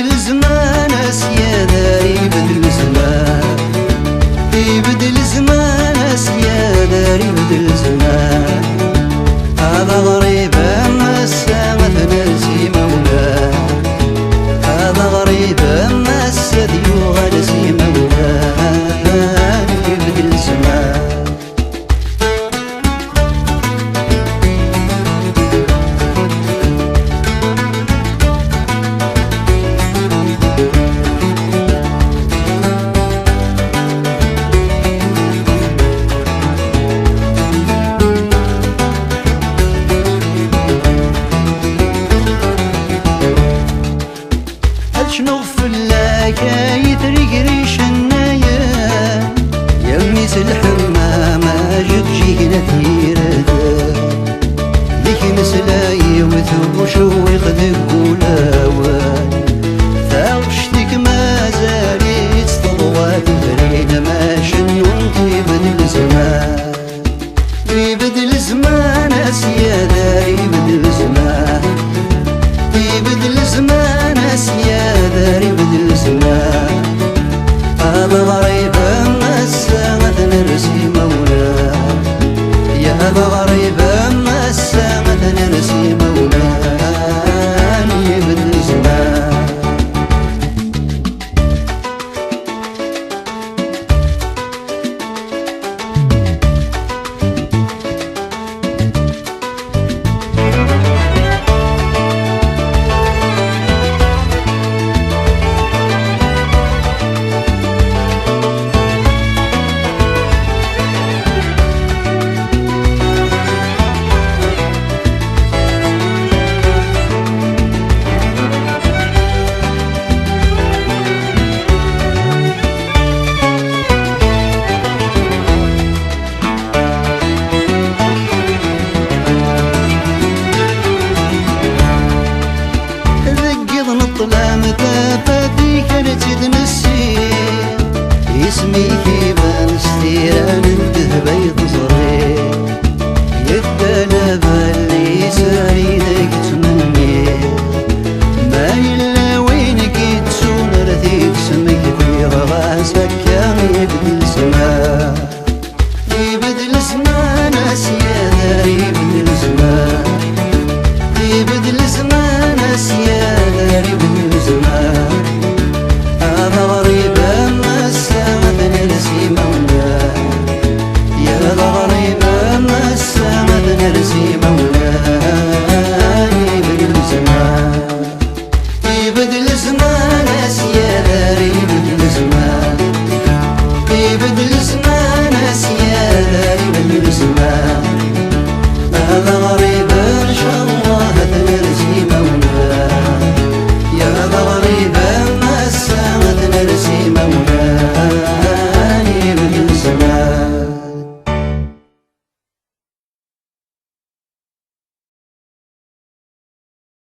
يبدل زمان اسيادة يبدل زمان يبدل زمان اسيادة يبدل زمان هذا غريب اما السامة نسي مولاه هذا غريب اما السدي وغنسي مولاه يبدل زمان شنو فلاك يتريق ريش النايا يميس الحمامة جد جينا تيردا ليك مسلاي وثوش ويخذك ولاوان ثاوشتك ما زالي تستضوى تدرينا ما شنون يبدل زمان يبدل زمان اسيادة يبدل زمان يبدل زمان اسيادة يبدل زمان هذا غريب اما السامة نرسي مولاه يا هذا غريب اما السامة نرسي مولاه يبدل زمان الظلام تافاتي كانت تنسي اسمي كيبان ستيران انته بيض صغير يبدا بالي ساري ذاك